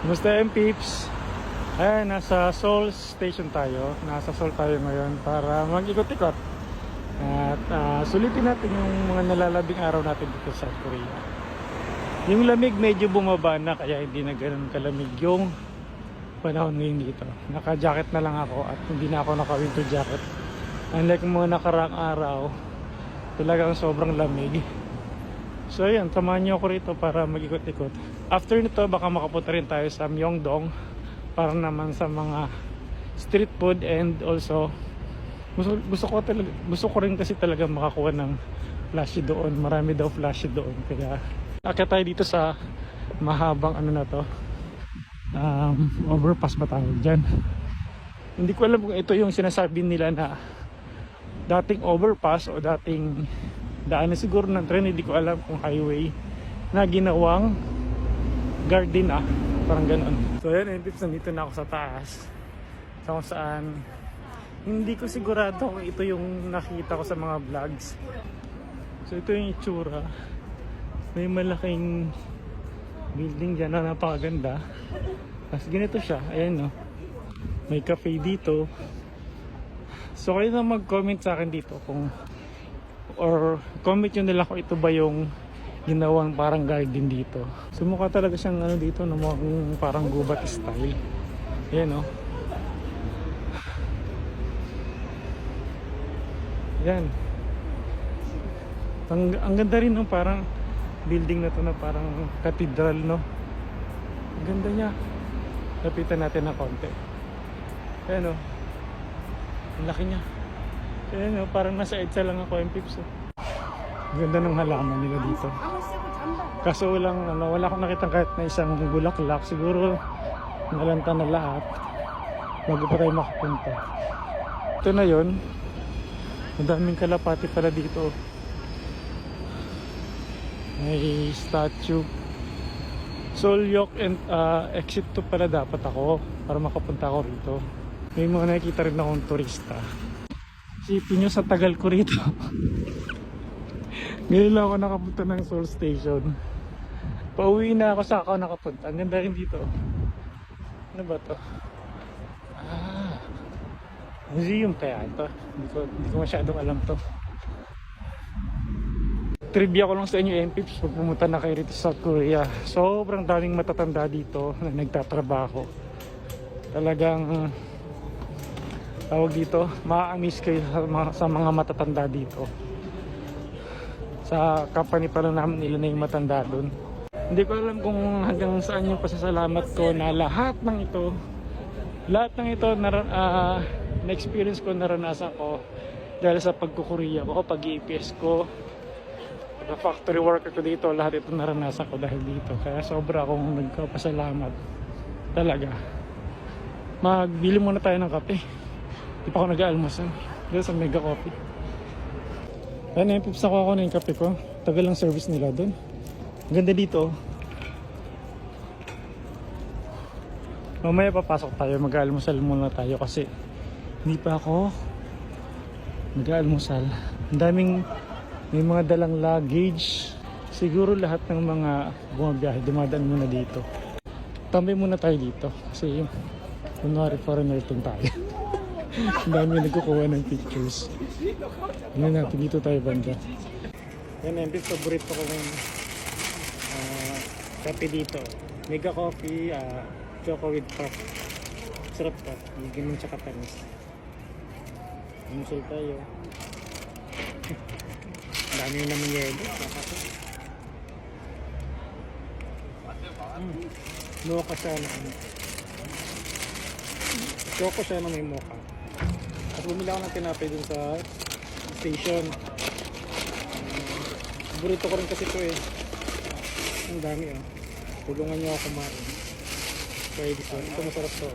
Musta yung peeps? Ayan, nasa Seoul Station tayo. Nasa Seoul tayo ngayon para mag-ikot-ikot. At sulitin natin yung mga nalalabing araw natin dito sa South Korea. Yung lamig medyo bumaba na kaya hindi na ganun kalamig yung panahon ngayon dito. Naka-jacket na lang ako at hindi na ako naka-winter jacket. Unlike mga nakaraang araw, talagang sobrang lamig. So ayan, samahan niyo ako rito para mag-ikot-ikot. After nito, baka makapunta rin tayo sa Myeongdong para naman sa mga street food and also gusto ko rin kasi talaga makakuha ng flashy doon. Marami daw flashy doon. Kaya akit tayo dito sa mahabang ano na to. Overpass ba tawag dyan? Hindi ko alam kung ito yung sinasabi nila na dating overpass o dating daan na siguro ng tren, hindi ko alam kung highway na ginawang garden parang ganon. So yan, tips, nandito na ako sa taas sa kung saan hindi ko sigurado kung ito yung nakita ko sa mga vlogs. So ito yung itsura, may malaking building dyan na napakaganda. Tapos ganito siya, ayan no, may cafe dito. So kayo na mag-comment sa akin dito kung or comment nyo nila kung ito ba yung ginawang parang garden dito. So mukha talaga siyang ano dito, no, parang gubat style. Ayan o. Ayan. Ang ganda rin no, parang building na to na parang cathedral no. Ang ganda niya. Lapitan natin ng konti. Ayan o. Ang laki niya. Ayan o, parang nasa EDSA lang ako yung pips. Ganda ng halaman nila dito. Kaso wala akong nakita kahit na isang bulaklak. Siguro nalanta na lahat bago pa tayo makapunta. Ito na yon. Ang daming kalapati pala dito. May statue. Seoul-yok and exit to pala dapat ako para makapunta ako rito. May mga nakikita rin akong turista. Isipin nyo sa tagal ko rito. Ngayon lang ako nakapunta ng Seoul Station. Pauwi na ako sa ako nakapunta. Ang ganda rin dito. Ano ba to? Museum kaya ito. Hindi ko masyadong alam to. Trivia ko lang sa inyo MPips pag pumunta na kayo rito sa South Korea. Sobrang daming matatanda dito na nagtatrabaho. Talagang tawag dito, ma-amaze kayo sa mga matatanda dito. Sa company pa lang namin nila na yung matanda doon. Hindi ko alam kung hanggang saan yung pasasalamat ko na lahat ng ito na-experience ko, naranasan ko dahil sa pagkukorea ko, pag-EPS ko, factory worker ko dito, lahat ito naranasan ko dahil dito. Kaya sobra akong nagpapasalamat talaga. Magbili muna tayo ng kape. Di pa ako nag-aalmusal doon sa Mega Coffee. Ayan, pips ako na yung kape ko. Tagal lang service nila doon. Ganda dito. Mamaya papasok tayo, mag-aalmusal muna tayo kasi hindi pa ako mag-aalmusal. Ang daming may mga dalang luggage. Siguro lahat ng mga bumabiyahe dumadaan muna dito. Tambay muna tayo dito kasi kunwari foreigner tayo. Ang dami nagkukuha ng pictures. Tingnan natin, dito tayo banda. Yan yung favorite ko ng kape dito. Mega Coffee, choco with puff. Sarap pa. Ganun tsaka tamis. Inusul tayo. Ang dami yung naman yelo. Mocha siya na choco siya na may mocha. At bumili ako ng tinapay dun sa station. Paborito ko rin kasi ito eh. Ang dami tulungan nyo ako kumain. Try this one. Ito masarap to.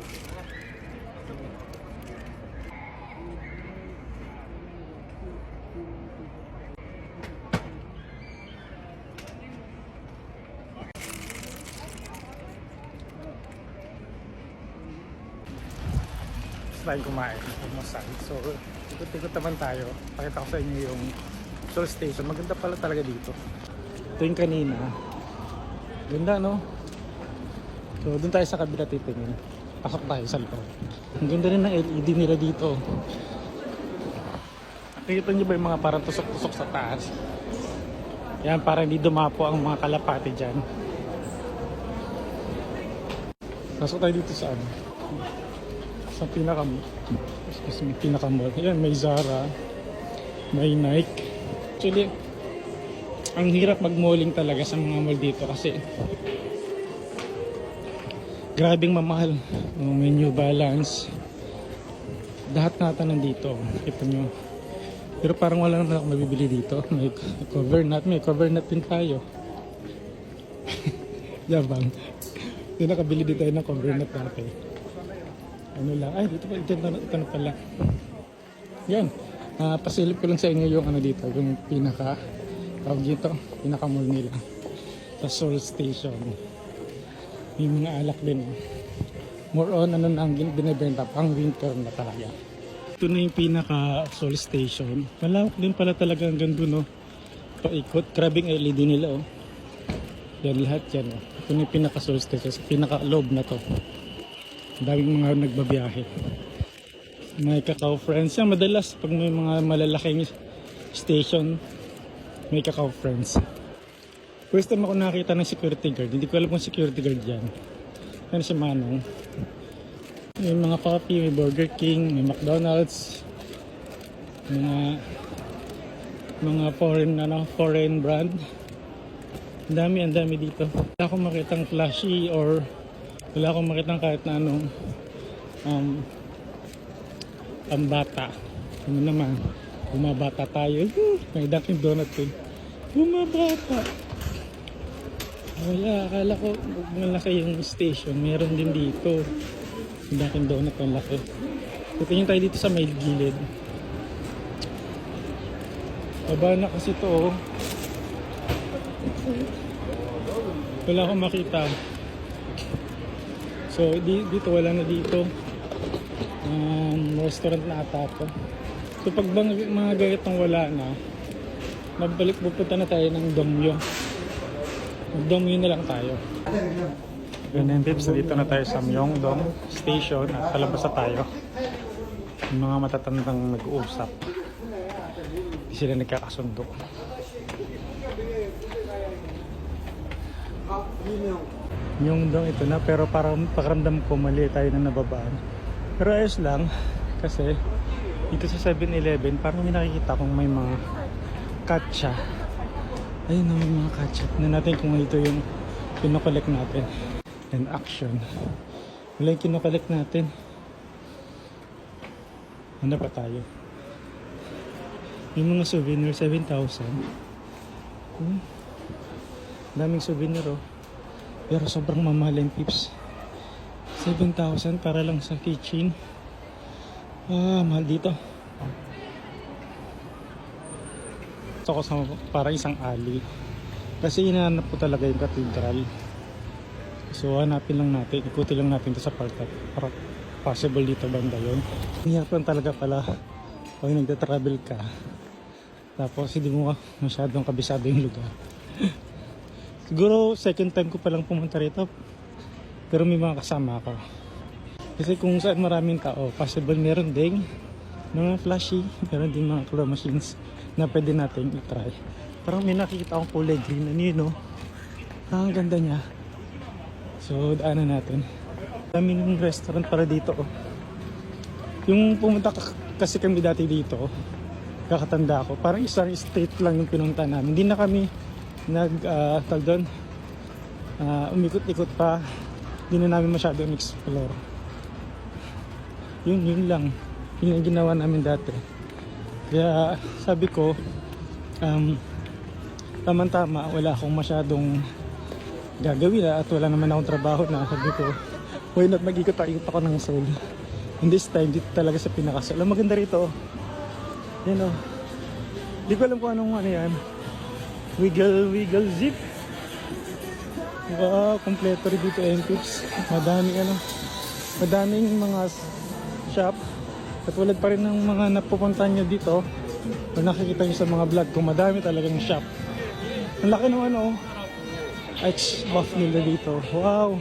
Tayo kumain, pumasal. So, ikot-ikot naman tayo. Pakita ko sa inyo yung Seoul Station. Maganda pala talaga dito. Ito yung kanina. Ganda no? So doon tayo sa kabila titingin. Pasok tayo sa loob. Ang ganda rin ng LED nila dito. Nakikita nyo ba yung mga parang tusok-tusok sa taas? Yan, para hindi dumapo ang mga kalapati dyan. Pasok tayo dito sa ano? Sa pinaka-mall. Ayan, may Zara, may Nike. Actually, ang hirap mag-malling talaga sa mga mall dito kasi grabing mamahal. May New Balance. Lahat nata nandito. Kita nyo. Pero parang wala naman ako mabibili dito. May cover nut. May cover nut din tayo. Yabang. Hindi nakabili din tayo ng cover nut dati. Ano lang. Ay, dito pa. Ito na pala. Yan. Pasilip ko lang sa inyo yung ano dito. Yung pinaka tawag dito. Pinaka mall nila. Sa Seoul Station. May mga alak din. More on ano na ang binibenta. Pang winter na talaga. Ito na yung pinaka Seoul Station. Malawak din pala talaga hanggang doon, no? Paikot. Grabing LED nila, oh. Yan lahat yan, oh. Ito na yung pinaka Seoul Station. Pinaka loob na to. Daming mga nagbabiyahe. May Kakao Friends. Yan, madalas pag may mga malalaking station, may Kakao Friends. First time ako nakita ng security guard. Hindi ko alam kung security guard yan. Yan si Manong. May mga coffee, may Burger King, may McDonald's. Mga foreign brand. Ang dami dito. Wala akong makitang flashy or wala akong makitang kahit na anong pambata. Ano naman, bumabata tayo. May Dunkin' Donut din. Bumabata. Wala, akala ko malaki yung station. Meron din dito. Dunkin' Donut ang laki. Titingin tayo dito sa may gilid. Baba na kasi ito, oh. Wala akong makita. So dito wala na dito. Restaurant na ata ito. So pag mga ganitong wala na, pupunta na tayo ng Dongmyo. Dongmyo na lang tayo. Ganyan tips, dito na tayo sa Myeongdong Station at palabas na tayo. Yung mga matatandang nag-uusap. Hindi sila nagkakasundo. Myeongdong ito na, pero parang pakiramdam ko mali tayo na nababaan. Pero ayos lang kasi dito sa 7-Eleven parang may nakikita kong may mga katsa. Ayun na, may mga katsa. Tignan natin kung ito yung pinokolek natin. And action. Wala yung kinokolek natin. Ano pa tayo? Yung mga souvenir, 7,000. Daming souvenir, oh. Pero sobrang mamahal yung tips. 7,000 para lang sa kitchen. Mahal dito. Ito ko sa para isang alley. Kasi hinahanap ko talaga yung cathedral. So hanapin lang natin, ikutin lang natin ito sa part para possible dito banda yun. Hihirapan talaga pala pag nagta-travel ka. Tapos hindi mo masyadong kabisado yung lugar. Siguro second time ko palang pumunta rito. Pero may mga kasama ako. Kasi kung saan maraming tao, possible meron ding mga flashy, meron din mga claw machines na pwede natin i-try. Parang may nakikita akong kulay green. Ano yun, no? Ang ganda niya. So, daanan natin. Daming restaurant para dito, oh. Yung pumunta kasi kami dati dito, kakatanda ko, parang isang street lang yung pinunta namin. Hindi na kami umikot-ikot pa. Hindi na namin masyadong explore. Yun lang. Yun ang ginawa namin dati. Kaya sabi ko, tama-tama, wala akong masyadong gagawin at wala naman akong trabaho na. Sabi ko, why not mag-ikot-ikot ako ng Seoul. And this time, dito talaga sa pinaka-Seoul. Ang maganda rito, yan, oh. Di ko alam kung anong ano yan. Wiggle zip. Wow, kompleto rin dito yung tips. Madaming mga shop. Katulad pa rin ng mga napupunta nyo dito o nakikita nyo sa mga vlog kung madami talagang shop. Ang laki ng ano, ice buff nila dito. Wow.